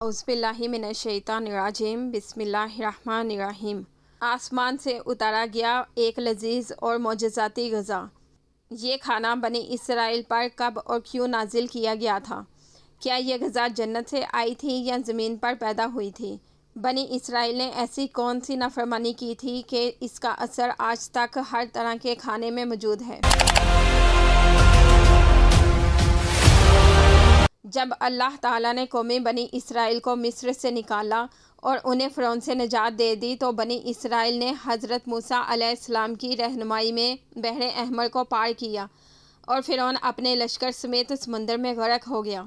اعوذ باللہ من الشیطان الرجیم، بسم اللہ الرحمن الرحیم۔ آسمان سے اتارا گیا ایک لذیذ اور معجزاتی غذا۔ یہ کھانا بنی اسرائیل پر کب اور کیوں نازل کیا گیا تھا؟ کیا یہ غذا جنت سے آئی تھی یا زمین پر پیدا ہوئی تھی؟ بنی اسرائیل نے ایسی کون سی نافرمانی کی تھی کہ اس کا اثر آج تک ہر طرح کے کھانے میں موجود ہے؟ جب اللہ تعالیٰ نے قوم بنی اسرائیل کو مصر سے نکالا اور انہیں فرعون سے نجات دے دی تو بنی اسرائیل نے حضرت موسیٰ علیہ السلام کی رہنمائی میں بحر احمر کو پار کیا اور فرعون اپنے لشکر سمیت سمندر میں غرق ہو گیا۔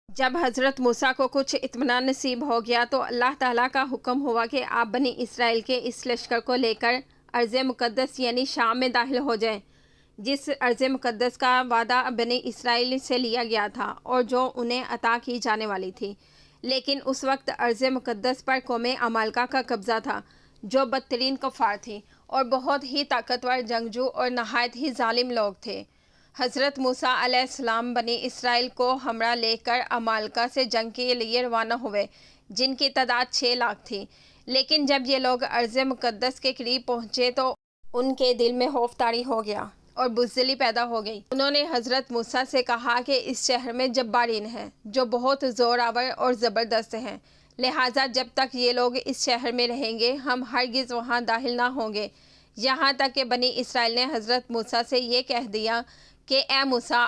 جب حضرت موسیٰ کو کچھ اطمینان نصیب ہو گیا تو اللہ تعالیٰ کا حکم ہوا کہ آپ بنی اسرائیل کے اس لشکر کو لے کر ارض مقدس یعنی شام میں داخل ہو جائیں، جس ارض مقدس کا وعدہ بنی اسرائیل سے لیا گیا تھا اور جو انہیں عطا کی جانے والی تھی۔ لیکن اس وقت ارض مقدس پر قوم عمالقہ کا قبضہ تھا، جو بدترین کفار تھی اور بہت ہی طاقتور جنگجو اور نہایت ہی ظالم لوگ تھے۔ حضرت موسیٰ علیہ السلام بنی اسرائیل کو ہمراہ لے کر عمالقہ سے جنگ کے لیے روانہ ہوئے، جن کی تعداد 6 لاکھ تھی۔ لیکن جب یہ لوگ ارض مقدس کے قریب پہنچے تو ان کے دل میں خوف طاری ہو گیا اور بزدلی پیدا ہو گئی۔ انہوں نے حضرت موسیٰ سے کہا کہ اس شہر میں جبارین ہیں جو بہت زور آور اور زبردست ہیں، لہٰذا جب تک یہ لوگ اس شہر میں رہیں گے ہم ہرگز وہاں داخل نہ ہوں گے۔ یہاں تک کہ بنی اسرائیل نے حضرت موسیٰ سے یہ کہہ دیا کہ اے موسیٰ،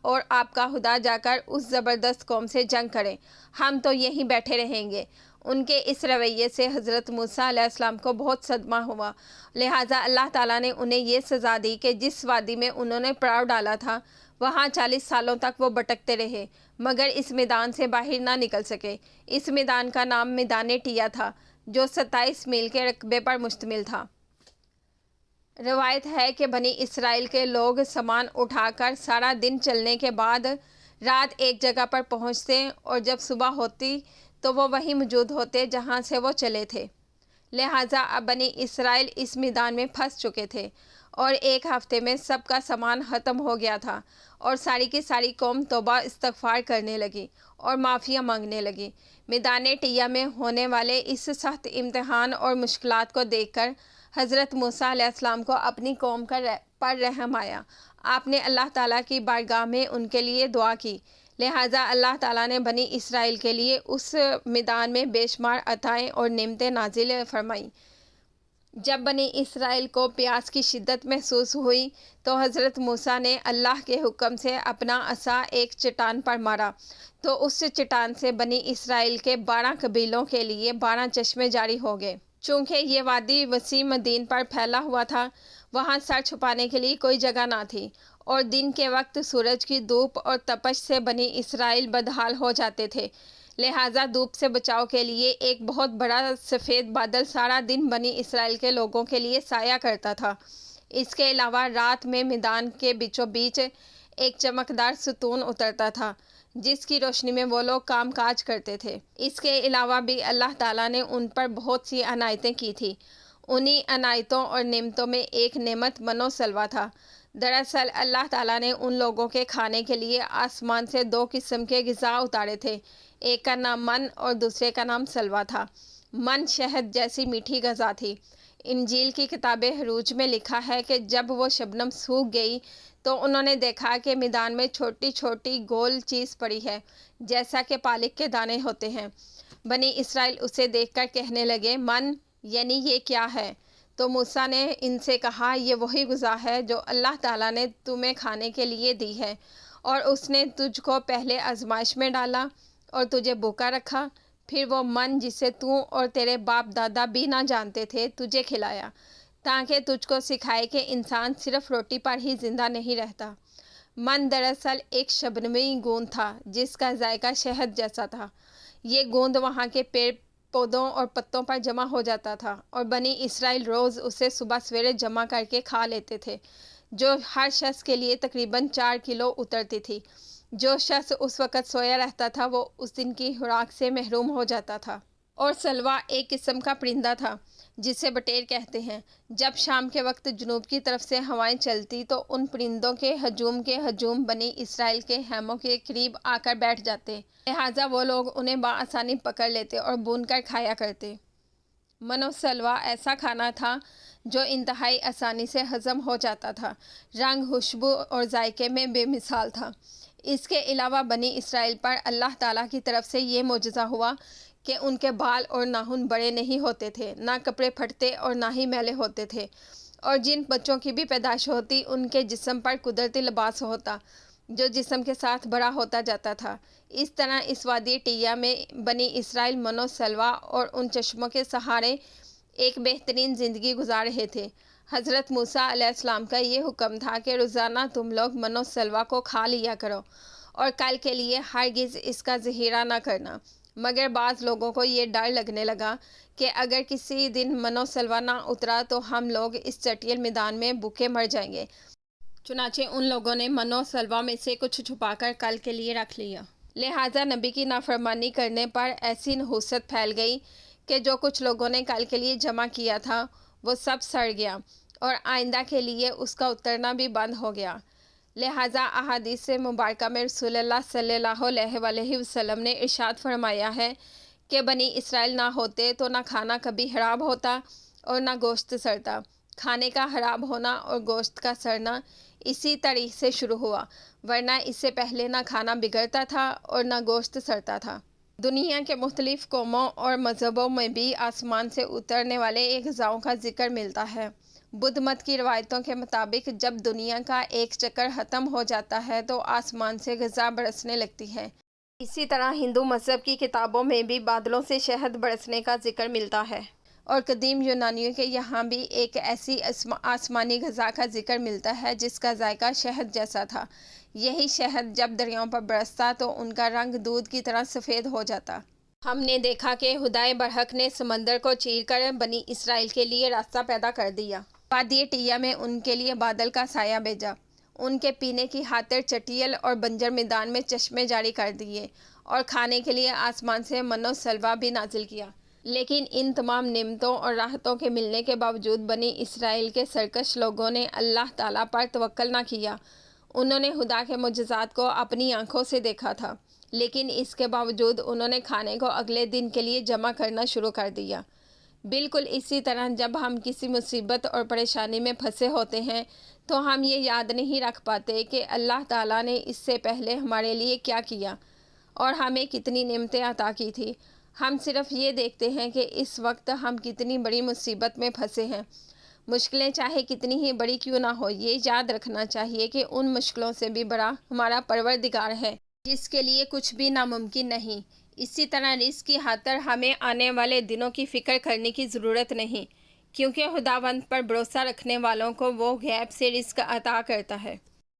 اور آپ کا خدا جا کر اس زبردست قوم سے جنگ کریں، ہم تو یہیں بیٹھے رہیں گے۔ ان کے اس رویے سے حضرت موسیٰ علیہ السلام کو بہت صدمہ ہوا، لہٰذا اللہ تعالیٰ نے انہیں یہ سزا دی کہ جس وادی میں انہوں نے پڑاؤ ڈالا تھا وہاں 40 سالوں تک وہ بھٹکتے رہے مگر اس میدان سے باہر نہ نکل سکے۔ اس میدان کا نام میدان ٹیا تھا جو 27 میل کے رقبے پر مشتمل تھا۔ روایت ہے کہ بنی اسرائیل کے لوگ سامان اٹھا کر سارا دن چلنے کے بعد رات ایک جگہ پر پہنچتے اور جب صبح ہوتی تو وہ وہیں موجود ہوتے جہاں سے وہ چلے تھے، لہٰذا اب بنی اسرائیل اس میدان میں پھنس چکے تھے اور ایک ہفتے میں سب کا سامان ختم ہو گیا تھا اور ساری کی ساری قوم توبہ استغفار کرنے لگی اور معافیاں مانگنے لگی۔ میدان ٹیا میں ہونے والے اس سخت امتحان اور مشکلات کو دیکھ کر حضرت موسیٰ علیہ السلام کو اپنی قوم پر رحم آیا۔ آپ نے اللہ تعالیٰ کی بارگاہ میں ان کے لیے دعا کی، لہٰذا اللہ تعالیٰ نے بنی اسرائیل کے لیے اس میدان میں بے شمار عطائیں اور نعمتیں نازل فرمائیں۔ جب بنی اسرائیل کو پیاس کی شدت محسوس ہوئی تو حضرت موسیٰ نے اللہ کے حکم سے اپنا عصا ایک چٹان پر مارا تو اس چٹان سے بنی اسرائیل کے 12 قبیلوں کے لیے 12 چشمے جاری ہو گئے۔ چونکہ یہ وادی وسیع مدین پر پھیلا ہوا تھا، وہاں سر چھپانے کے لیے کوئی جگہ نہ تھی اور دن کے وقت سورج کی دھوپ اور تپش سے بنی اسرائیل بدحال ہو جاتے تھے، لہٰذا دھوپ سے بچاؤ کے لیے ایک بہت بڑا سفید بادل سارا دن بنی اسرائیل کے لوگوں کے لیے سایہ کرتا تھا۔ اس کے علاوہ رات میں میدان کے بیچوں بیچ ایک چمکدار ستون اترتا تھا جس کی روشنی میں وہ لوگ کام کاج کرتے تھے۔ اس کے علاوہ بھی اللہ تعالیٰ نے ان پر بہت سی عنایتیں کی تھیں۔ انہی عنایتوں اور نعمتوں میں ایک نعمت من و سلویٰ تھا۔ دراصل اللہ تعالیٰ نے ان لوگوں کے کھانے کے لیے آسمان سے 2 قسم کے غذا اتارے تھے، ایک کا نام من اور دوسرے کا نام سلویٰ تھا۔ من شہد جیسی میٹھی غذا تھی۔ انجیل کی کتاب حروج میں لکھا ہے کہ جب وہ شبنم سوکھ گئی تو انہوں نے دیکھا کہ میدان میں چھوٹی چھوٹی گول چیز پڑی ہے جیسا کہ پالک کے دانے ہوتے ہیں۔ بنی اسرائیل اسے دیکھ کر کہنے لگے، من یعنی یہ کیا ہے؟ تو موسیٰ نے ان سے کہا، یہ وہی غذا ہے جو اللہ تعالیٰ نے تمہیں کھانے کے لیے دی ہے اور اس نے تجھ کو پہلے آزمائش میں ڈالا اور تجھے بھوکا رکھا، پھر وہ من جسے تو اور تیرے باپ دادا بھی نہ جانتے تھے تجھے کھلایا، تاکہ تجھ کو سکھائے کہ انسان صرف روٹی پر ہی زندہ نہیں رہتا۔ من دراصل ایک شبنمی گوند تھا جس کا ذائقہ شہد جیسا تھا۔ یہ گوند وہاں کے پیڑ پودوں اور پتوں پر جمع ہو جاتا تھا اور بنی اسرائیل روز اسے صبح سویرے جمع کر کے کھا لیتے تھے، جو ہر شخص کے لیے تقریباً 4 کلو اترتی تھی۔ جو شخص اس وقت سویا رہتا تھا وہ اس دن کی خوراک سے محروم ہو جاتا تھا۔ اور سلویٰ ایک قسم کا پرندہ تھا جسے بٹیر کہتے ہیں۔ جب شام کے وقت جنوب کی طرف سے ہوائیں چلتی تو ان پرندوں کے ہجوم بنی اسرائیل کے خیموں کے قریب آ کر بیٹھ جاتے، لہٰذا وہ لوگ انہیں بآسانی پکڑ لیتے اور بھون کر کھایا کرتے۔ من و سلویٰ ایسا کھانا تھا جو انتہائی آسانی سے ہضم ہو جاتا تھا، رنگ، خوشبو اور ذائقے میں بے مثال تھا۔ اس کے علاوہ بنی اسرائیل پر اللہ تعالیٰ کی طرف سے یہ معجزہ ہوا کہ ان کے بال اور ناخن بڑے نہیں ہوتے تھے، نہ کپڑے پھٹتے اور نہ ہی میلے ہوتے تھے، اور جن بچوں کی بھی پیدائش ہوتی ان کے جسم پر قدرتی لباس ہوتا جو جسم کے ساتھ بڑا ہوتا جاتا تھا۔ اس طرح اس وادی ٹیہ میں بنی اسرائیل من و سلویٰ اور ان چشموں کے سہارے ایک بہترین زندگی گزار رہے تھے۔ حضرت موسیٰ علیہ السلام کا یہ حکم تھا کہ روزانہ تم لوگ من و سلویٰ کو کھا لیا کرو اور کل کے لیے ہرگز اس کا ذخیرہ نہ کرنا، مگر بعض لوگوں کو یہ ڈر لگنے لگا کہ اگر کسی دن من و سلویٰ نہ اترا تو ہم لوگ اس چٹیل میدان میں بھوکے مر جائیں گے۔ چنانچہ ان لوگوں نے من و سلویٰ میں سے کچھ چھپا کر کل کے لیے رکھ لیا۔ لہٰذا نبی کی نافرمانی کرنے پر ایسی نحوست پھیل گئی کہ جو کچھ لوگوں نے کل کے لیے جمع کیا تھا وہ سب سڑ گیا اور آئندہ کے لیے اس کا اترنا بھی بند ہو گیا۔ لہٰذا احادیث مبارکہ میں رسول اللہ صلی اللہ علیہ وآلہ وسلم نے ارشاد فرمایا ہے کہ بنی اسرائیل نہ ہوتے تو نہ کھانا کبھی خراب ہوتا اور نہ گوشت سڑتا۔ کھانے کا خراب ہونا اور گوشت کا سڑنا اسی طرح سے شروع ہوا، ورنہ اس سے پہلے نہ کھانا بگڑتا تھا اور نہ گوشت سڑتا تھا۔ دنیا کے مختلف قوموں اور مذہبوں میں بھی آسمان سے اترنے والے ایک غذاؤں کا ذکر ملتا ہے۔ بدھ مت کی روایتوں کے مطابق جب دنیا کا ایک چکر ختم ہو جاتا ہے تو آسمان سے غذا برسنے لگتی ہے۔ اسی طرح ہندو مذہب کی کتابوں میں بھی بادلوں سے شہد برسنے کا ذکر ملتا ہے، اور قدیم یونانیوں کے یہاں بھی ایک ایسی آسمانی غذا کا ذکر ملتا ہے جس کا ذائقہ شہد جیسا تھا۔ یہی شہد جب دریاؤں پر برستا تو ان کا رنگ دودھ کی طرح سفید ہو جاتا۔ ہم نے دیکھا کہ خدائے برحق نے سمندر کو چیر کر بنی اسرائیل کے لیے راستہ پیدا کر دیا۔ وادی ٹیہ میں ان کے لیے بادل کا سایہ بھیجا، ان کے پینے کی خاطر چٹیل اور بنجر میدان میں چشمے جاری کر دیے، اور کھانے کے لیے آسمان سے من و سلویٰ بھی نازل کیا۔ لیکن ان تمام نعمتوں اور راحتوں کے ملنے کے باوجود بنی اسرائیل کے سرکش لوگوں نے اللہ تعالیٰ پر توکل نہ کیا۔ انہوں نے خدا کے معجزات کو اپنی آنکھوں سے دیکھا تھا، لیکن اس کے باوجود انہوں نے کھانے کو اگلے دن کے لیے جمع کرنا شروع کر دیا۔ بالکل اسی طرح جب ہم کسی مصیبت اور پریشانی میں پھنسے ہوتے ہیں تو ہم یہ یاد نہیں رکھ پاتے کہ اللہ تعالیٰ نے اس سے پہلے ہمارے لیے کیا کیا اور ہمیں کتنی نعمتیں عطا کی تھی۔ ہم صرف یہ دیکھتے ہیں کہ اس وقت ہم کتنی بڑی مصیبت میں پھنسے ہیں۔ مشکلیں چاہے کتنی ہی بڑی کیوں نہ ہو، یہ یاد رکھنا چاہیے کہ ان مشکلوں سے بھی بڑا ہمارا پروردگار ہے جس کے لیے کچھ بھی ناممکن نہیں۔ اسی طرح رزق کی خاطر ہمیں آنے والے دنوں کی فکر کرنے کی ضرورت نہیں، کیونکہ خداوند پر بھروسہ رکھنے والوں کو وہ غیب سے رزق عطا کرتا ہے۔